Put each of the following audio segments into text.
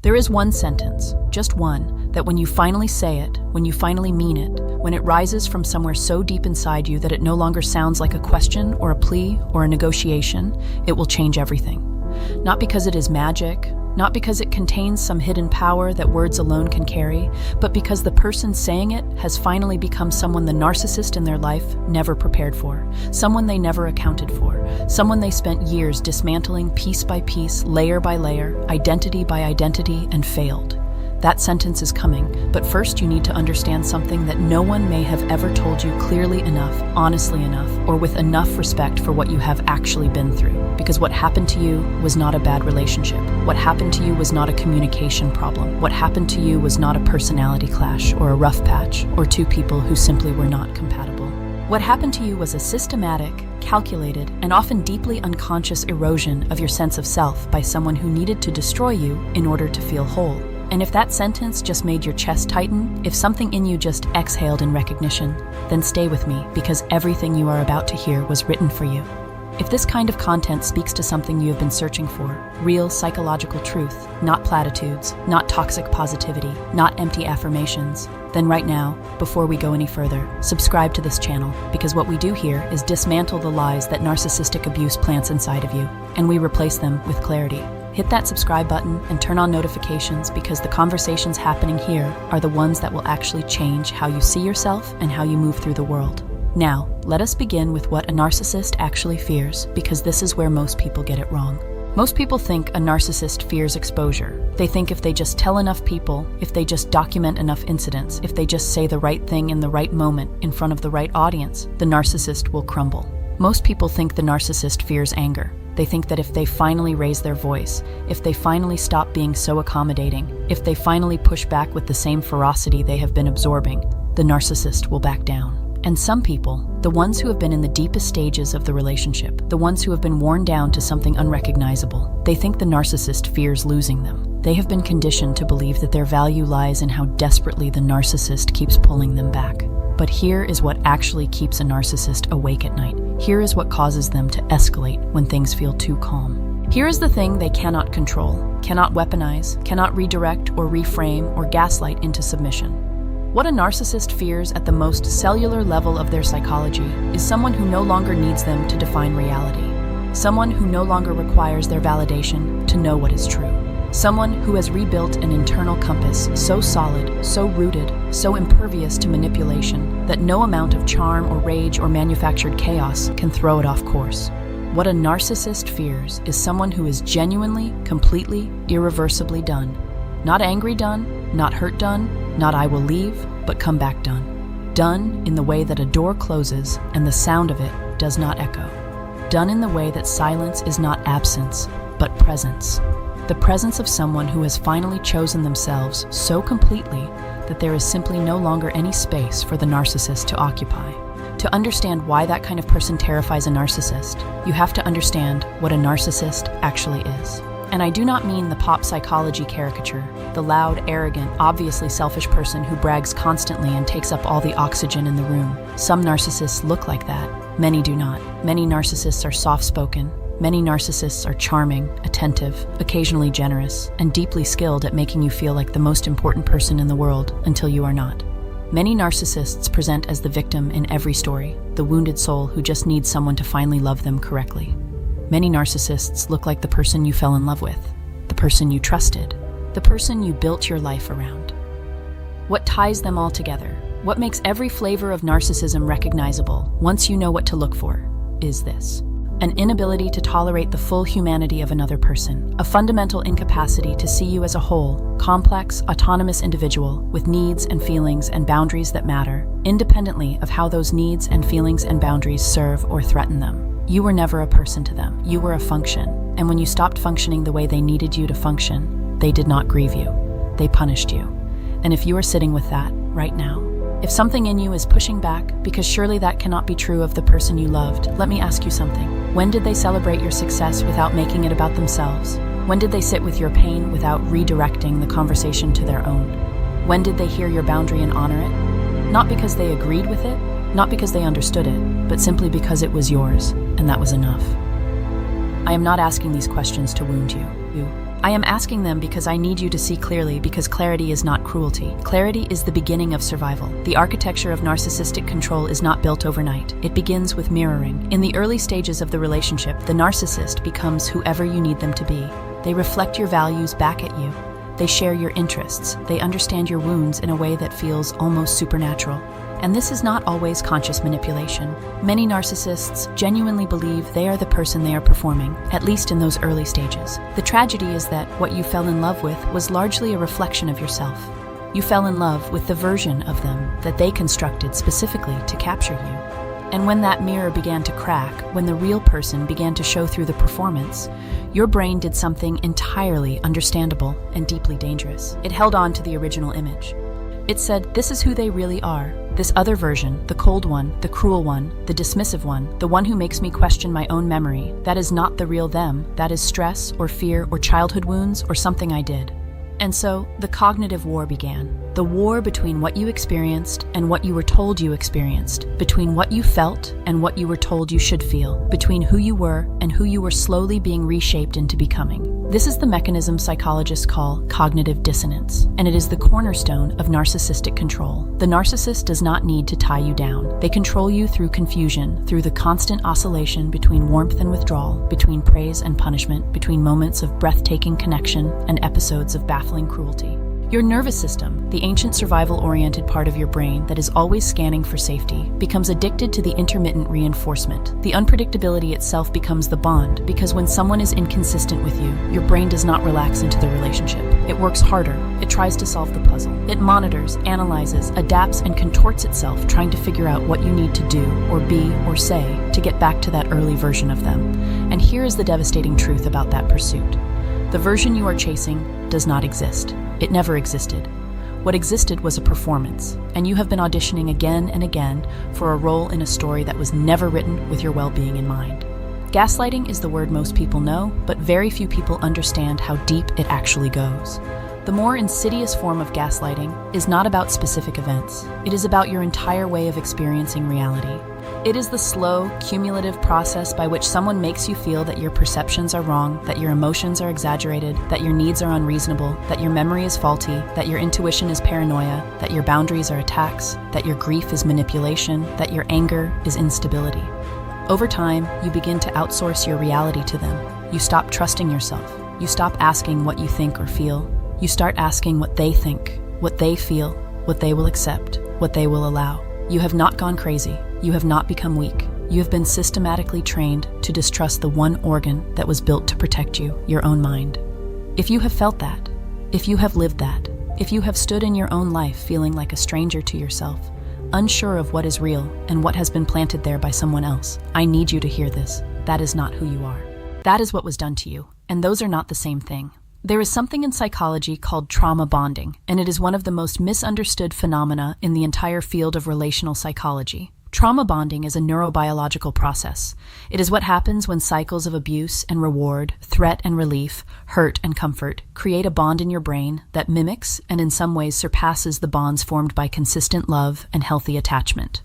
There is one sentence, just one, that when you finally say it, when you finally mean it, when it rises from somewhere so deep inside you that it no longer sounds like a question or a plea or a negotiation, it will change everything. Not because it is magic, not because it contains some hidden power that words alone can carry, but because the person saying it has finally become someone the narcissist in their life never prepared for, someone they never accounted for, someone they spent years dismantling piece by piece, layer by layer, identity by identity, and failed. That sentence is coming, but first you need to understand something that no one may have ever told you clearly enough, honestly enough, or with enough respect for what you have actually been through. Because what happened to you was not a bad relationship. What happened to you was not a communication problem. What happened to you was not a personality clash or a rough patch or two people who simply were not compatible. What happened to you was a systematic, calculated, and often deeply unconscious erosion of your sense of self by someone who needed to destroy you in order to feel whole. And if that sentence just made your chest tighten, if something in you just exhaled in recognition, then stay with me, because everything you are about to hear was written for you. If this kind of content speaks to something you have been searching for, real psychological truth, not platitudes, not toxic positivity, not empty affirmations, then right now, before we go any further, subscribe to this channel, because what we do here is dismantle the lies that narcissistic abuse plants inside of you, and we replace them with clarity. Hit that subscribe button and turn on notifications, because the conversations happening here are the ones that will actually change how you see yourself and how you move through the world. Now, let us begin with what a narcissist actually fears, because this is where most people get it wrong. Most people think a narcissist fears exposure. They think if they just tell enough people, if they just document enough incidents, if they just say the right thing in the right moment in front of the right audience, the narcissist will crumble. Most people think the narcissist fears anger. They think that if they finally raise their voice, if they finally stop being so accommodating, if they finally push back with the same ferocity they have been absorbing, the narcissist will back down. And some people, the ones who have been in the deepest stages of the relationship, the ones who have been worn down to something unrecognizable, they think the narcissist fears losing them. They have been conditioned to believe that their value lies in how desperately the narcissist keeps pulling them back. But here is what actually keeps a narcissist awake at night. Here is what causes them to escalate when things feel too calm. Here is the thing they cannot control, cannot weaponize, cannot redirect or reframe or gaslight into submission. What a narcissist fears at the most cellular level of their psychology is someone who no longer needs them to define reality. Someone who no longer requires their validation to know what is true. Someone who has rebuilt an internal compass so solid, so rooted, so impervious to manipulation that no amount of charm or rage or manufactured chaos can throw it off course. What a narcissist fears is someone who is genuinely, completely, irreversibly done. Not angry done, not hurt done, not I will leave, but come back done. Done in the way that a door closes and the sound of it does not echo. Done in the way that silence is not absence, but presence. The presence of someone who has finally chosen themselves so completely that there is simply no longer any space for the narcissist to occupy. To understand why that kind of person terrifies a narcissist, you have to understand what a narcissist actually is. And I do not mean the pop psychology caricature, the loud, arrogant, obviously selfish person who brags constantly and takes up all the oxygen in the room. Some narcissists look like that. Many do not. Many narcissists are soft-spoken. Many narcissists are charming, attentive, occasionally generous, and deeply skilled at making you feel like the most important person in the world until you are not. Many narcissists present as the victim in every story, the wounded soul who just needs someone to finally love them correctly. Many narcissists look like the person you fell in love with, the person you trusted, the person you built your life around. What ties them all together, what makes every flavor of narcissism recognizable once you know what to look for, is this: an inability to tolerate the full humanity of another person, a fundamental incapacity to see you as a whole, complex, autonomous individual with needs and feelings and boundaries that matter, independently of how those needs and feelings and boundaries serve or threaten them. You were never a person to them. You were a function. And when you stopped functioning the way they needed you to function, they did not grieve you. They punished you. And if you are sitting with that right now, if something in you is pushing back, because surely that cannot be true of the person you loved, let me ask you something. When did they celebrate your success without making it about themselves? When did they sit with your pain without redirecting the conversation to their own? When did they hear your boundary and honor it? Not because they agreed with it, not because they understood it, but simply because it was yours, and that was enough. I am not asking these questions to wound you. I am asking them because I need you to see clearly, because clarity is not cruelty. Clarity is the beginning of survival. The architecture of narcissistic control is not built overnight. It begins with mirroring. In the early stages of the relationship, the narcissist becomes whoever you need them to be. They reflect your values back at you. They share your interests. They understand your wounds in a way that feels almost supernatural. And this is not always conscious manipulation. Many narcissists genuinely believe they are the person they are performing, at least in those early stages. The tragedy is that what you fell in love with was largely a reflection of yourself. You fell in love with the version of them that they constructed specifically to capture you. And when that mirror began to crack, when the real person began to show through the performance, your brain did something entirely understandable and deeply dangerous. It held on to the original image. It said, this is who they really are. This other version, the cold one, the cruel one, the dismissive one, the one who makes me question my own memory, that is not the real them. That is stress or fear or childhood wounds or something I did. And so the cognitive war began. The war between what you experienced and what you were told you experienced, between what you felt and what you were told you should feel, between who you were and who you were slowly being reshaped into becoming. This is the mechanism psychologists call cognitive dissonance, and it is the cornerstone of narcissistic control. The narcissist does not need to tie you down. They control you through confusion, through the constant oscillation between warmth and withdrawal, between praise and punishment, between moments of breathtaking connection and episodes of baffling cruelty. Your nervous system, the ancient survival-oriented part of your brain that is always scanning for safety, becomes addicted to the intermittent reinforcement. The unpredictability itself becomes the bond, because when someone is inconsistent with you, your brain does not relax into the relationship. It works harder. It tries to solve the puzzle. It monitors, analyzes, adapts, and contorts itself, trying to figure out what you need to do, or be, or say, to get back to that early version of them. And here is the devastating truth about that pursuit. The version you are chasing does not exist. It never existed. What existed was a performance, and you have been auditioning again and again for a role in a story that was never written with your well-being in mind. Gaslighting is the word most people know, but very few people understand how deep it actually goes. The more insidious form of gaslighting is not about specific events. It is about your entire way of experiencing reality. It is the slow, cumulative process by which someone makes you feel that your perceptions are wrong, that your emotions are exaggerated, that your needs are unreasonable, that your memory is faulty, that your intuition is paranoia, that your boundaries are attacks, that your grief is manipulation, that your anger is instability. Over time, you begin to outsource your reality to them. You stop trusting yourself. You stop asking what you think or feel. You start asking what they think, what they feel, what they will accept, what they will allow. You have not gone crazy. You have not become weak. You have been systematically trained to distrust the one organ that was built to protect you, your own mind. If you have felt that, if you have lived that, if you have stood in your own life feeling like a stranger to yourself, unsure of what is real and what has been planted there by someone else, I need you to hear this. That is not who you are. That is what was done to you, and those are not the same thing. There is something in psychology called trauma bonding, and it is one of the most misunderstood phenomena in the entire field of relational psychology. Trauma bonding is a neurobiological process. It is what happens when cycles of abuse and reward, threat and relief, hurt and comfort create a bond in your brain that mimics and in some ways surpasses the bonds formed by consistent love and healthy attachment.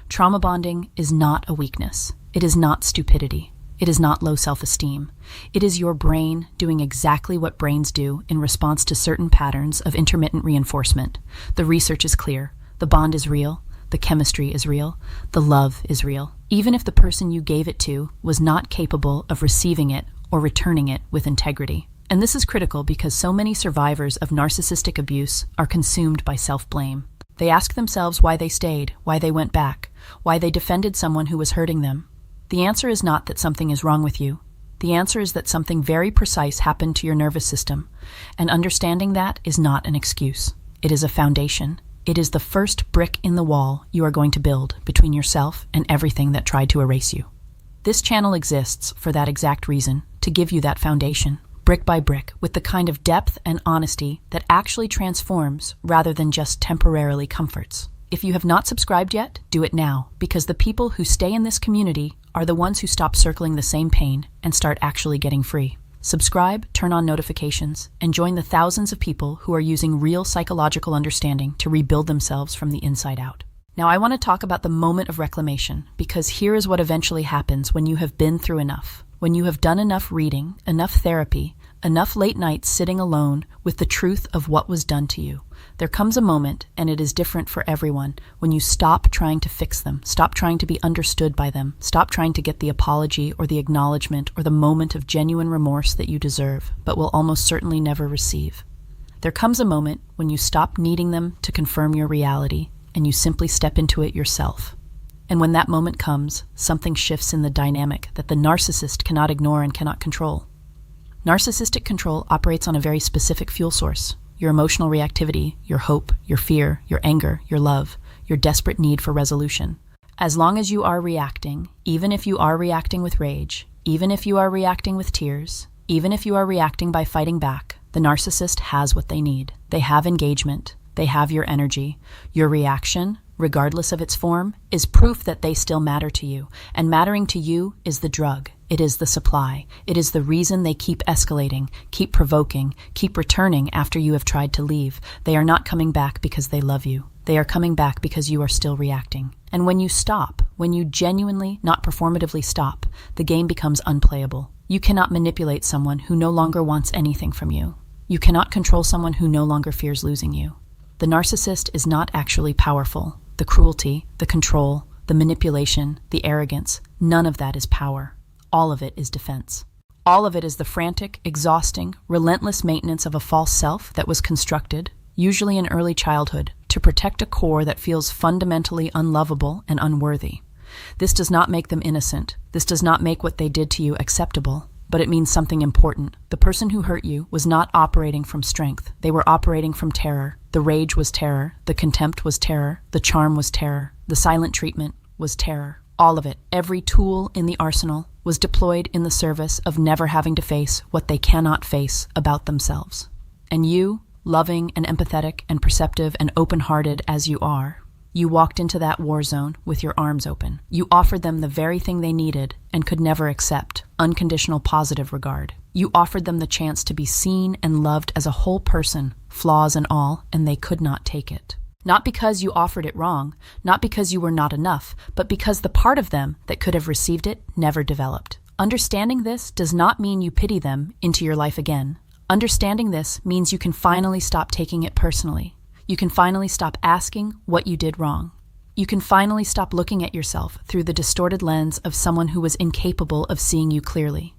Trauma bonding is not a weakness. It is not stupidity. It is not low self-esteem. It is your brain doing exactly what brains do in response to certain patterns of intermittent reinforcement. The research is clear. The bond is real. The chemistry is real. The love is real. Even if the person you gave it to was not capable of receiving it or returning it with integrity. And this is critical because so many survivors of narcissistic abuse are consumed by self-blame. They ask themselves why they stayed, why they went back, why they defended someone who was hurting them. The answer is not that something is wrong with you. The answer is that something very precise happened to your nervous system, and understanding that is not an excuse. It is a foundation. It is the first brick in the wall you are going to build between yourself and everything that tried to erase you. This channel exists for that exact reason, to give you that foundation, brick by brick, with the kind of depth and honesty that actually transforms rather than just temporarily comforts. If you have not subscribed yet, do it now, because the people who stay in this community are the ones who stop circling the same pain and start actually getting free. Subscribe, turn on notifications, and join the thousands of people who are using real psychological understanding to rebuild themselves from the inside out. Now I want to talk about the moment of reclamation, because here is what eventually happens when you have been through enough. When you have done enough reading, enough therapy, enough late nights sitting alone with the truth of what was done to you. There comes a moment, and it is different for everyone, when you stop trying to fix them, stop trying to be understood by them, stop trying to get the apology or the acknowledgement or the moment of genuine remorse that you deserve, but will almost certainly never receive. There comes a moment when you stop needing them to confirm your reality, and you simply step into it yourself. And when that moment comes, something shifts in the dynamic that the narcissist cannot ignore and cannot control. Narcissistic control operates on a very specific fuel source: your emotional reactivity, your hope, your fear, your anger, your love, your desperate need for resolution. As long as you are reacting, even if you are reacting with rage, even if you are reacting with tears, even if you are reacting by fighting back, the narcissist has what they need. They have engagement. They have your energy. Your reaction, regardless of its form, is proof that they still matter to you. And mattering to you is the drug. It is the supply. It is the reason they keep escalating, keep provoking, keep returning after you have tried to leave. They are not coming back because they love you. They are coming back because you are still reacting. And when you stop, when you genuinely, not performatively stop, the game becomes unplayable. You cannot manipulate someone who no longer wants anything from you. You cannot control someone who no longer fears losing you. The narcissist is not actually powerful. The cruelty, the control, the manipulation, the arrogance, none of that is power. All of it is defense. All of it is the frantic, exhausting, relentless maintenance of a false self that was constructed, usually in early childhood, to protect a core that feels fundamentally unlovable and unworthy. This does not make them innocent. This does not make what they did to you acceptable, but it means something important. The person who hurt you was not operating from strength. They were operating from terror. The rage was terror. The contempt was terror. The charm was terror. The silent treatment was terror. All of it, every tool in the arsenal, was deployed in the service of never having to face what they cannot face about themselves. And you, loving and empathetic and perceptive and open-hearted as you are, you walked into that war zone with your arms open. You offered them the very thing they needed and could never accept: unconditional positive regard. You offered them the chance to be seen and loved as a whole person, flaws and all, and they could not take it. Not because you offered it wrong, not because you were not enough, but because the part of them that could have received it never developed. Understanding this does not mean you pity them into your life again. Understanding this means you can finally stop taking it personally. You can finally stop asking what you did wrong. You can finally stop looking at yourself through the distorted lens of someone who was incapable of seeing you clearly.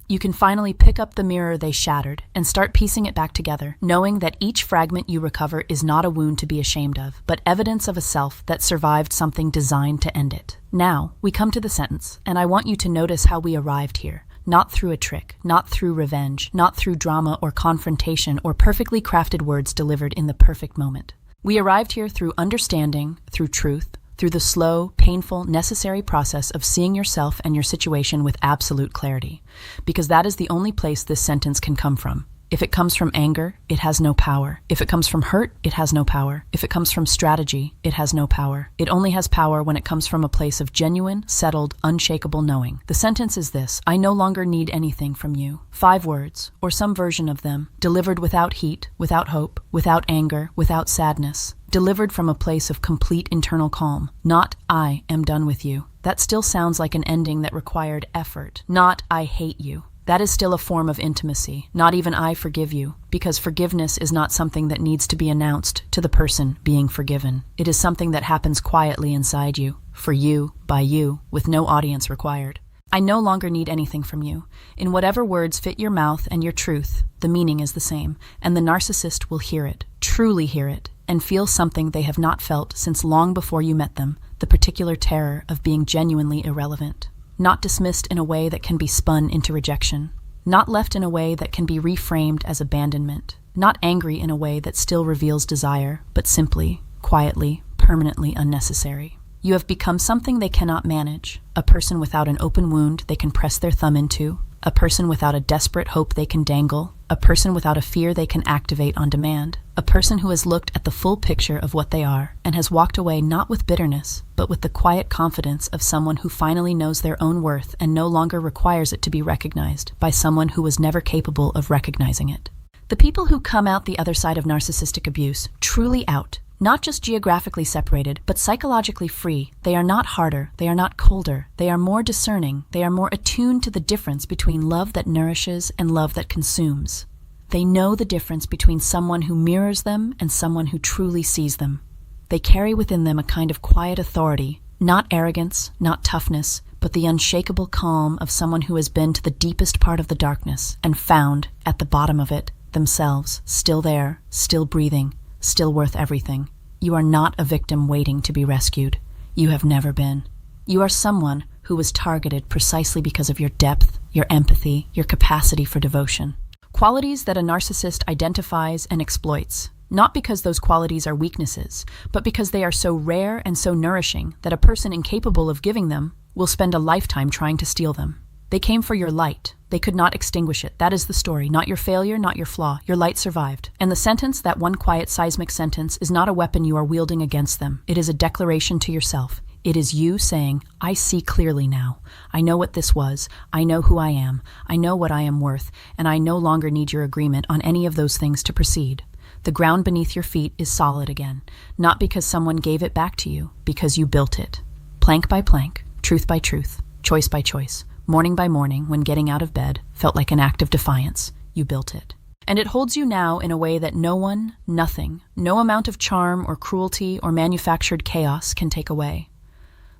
You can finally pick up the mirror they shattered and start piecing it back together, knowing that each fragment you recover is not a wound to be ashamed of, but evidence of a self that survived something designed to end it. Now, we come to the sentence, and I want you to notice how we arrived here. Not through a trick, not through revenge, not through drama or confrontation or perfectly crafted words delivered in the perfect moment. We arrived here through understanding, through truth, through the slow, painful, necessary process of seeing yourself and your situation with absolute clarity. Because that is the only place this sentence can come from. If it comes from anger, it has no power. If it comes from hurt, it has no power. If it comes from strategy, it has no power. It only has power when it comes from a place of genuine, settled, unshakable knowing. The sentence is this: I no longer need anything from you. 5 words, or some version of them, delivered without heat, without hope, without anger, without sadness. Delivered from a place of complete internal calm. Not, I am done with you. That still sounds like an ending that required effort. Not, I hate you. That is still a form of intimacy. Not even I forgive you, because forgiveness is not something that needs to be announced to the person being forgiven. It is something that happens quietly inside you, for you, by you, with no audience required. I no longer need anything from you. In whatever words fit your mouth and your truth, the meaning is the same, and the narcissist will hear it, truly hear it, and feel something they have not felt since long before you met them, the particular terror of being genuinely irrelevant. Not dismissed in a way that can be spun into rejection. Not left in a way that can be reframed as abandonment. Not angry in a way that still reveals desire, but simply, quietly, permanently unnecessary. You have become something they cannot manage, a person without an open wound they can press their thumb into, a person without a desperate hope they can dangle, a person without a fear they can activate on demand, a person who has looked at the full picture of what they are and has walked away not with bitterness, but with the quiet confidence of someone who finally knows their own worth and no longer requires it to be recognized by someone who was never capable of recognizing it. The people who come out the other side of narcissistic abuse, truly out, Not just geographically separated, but psychologically free. They are not harder, they are not colder, they are more discerning, they are more attuned to the difference between love that nourishes and love that consumes. They know the difference between someone who mirrors them and someone who truly sees them. They carry within them a kind of quiet authority, not arrogance, not toughness, but the unshakable calm of someone who has been to the deepest part of the darkness and found, at the bottom of it, themselves, still there, still breathing, still worth everything. You are not a victim waiting to be rescued. You have never been. You are someone who was targeted precisely because of your depth, your empathy, your capacity for devotion. Qualities that a narcissist identifies and exploits. Not because those qualities are weaknesses, but because they are so rare and so nourishing that a person incapable of giving them will spend a lifetime trying to steal them. They came for your light. They could not extinguish it. That is the story. Not your failure, not your flaw. Your light survived. And the sentence, that one quiet seismic sentence, is not a weapon you are wielding against them. It is a declaration to yourself. It is you saying, I see clearly now. I know what this was. I know who I am. I know what I am worth. And I no longer need your agreement on any of those things to proceed. The ground beneath your feet is solid again. Not because someone gave it back to you, because you built it. Plank by plank, truth by truth, choice by choice. Morning by morning, when getting out of bed felt like an act of defiance, you built it. And it holds you now in a way that no one, nothing, no amount of charm or cruelty or manufactured chaos can take away.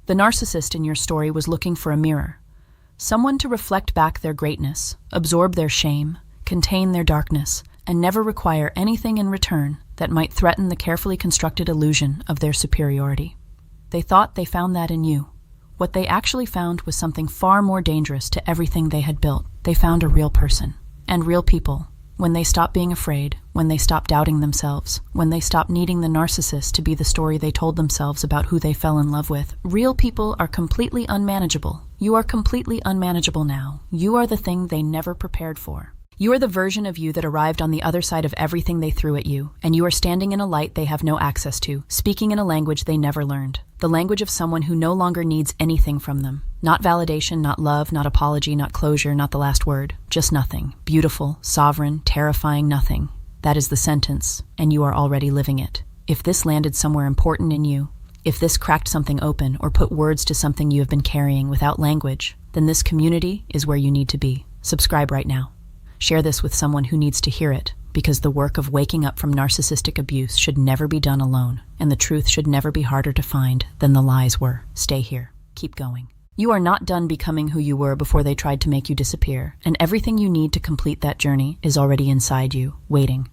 The narcissist in your story was looking for a mirror. Someone to reflect back their greatness, absorb their shame, contain their darkness, and never require anything in return that might threaten the carefully constructed illusion of their superiority. They thought they found that in you. What they actually found was something far more dangerous to everything they had built. They found a real person. And real people, when they stopped being afraid, when they stopped doubting themselves, when they stopped needing the narcissist to be the story they told themselves about who they fell in love with, real people are completely unmanageable. You are completely unmanageable now. You are the thing they never prepared for. You are the version of you that arrived on the other side of everything they threw at you, and you are standing in a light they have no access to, speaking in a language they never learned. The language of someone who no longer needs anything from them. Not validation, not love, not apology, not closure, not the last word. Just nothing. Beautiful, sovereign, terrifying nothing. That is the sentence, and you are already living it. If this landed somewhere important in you, if this cracked something open or put words to something you have been carrying without language, then this community is where you need to be. Subscribe right now. Share this with someone who needs to hear it, because the work of waking up from narcissistic abuse should never be done alone, and the truth should never be harder to find than the lies were. Stay here. Keep going. You are not done becoming who you were before they tried to make you disappear, and everything you need to complete that journey is already inside you, waiting.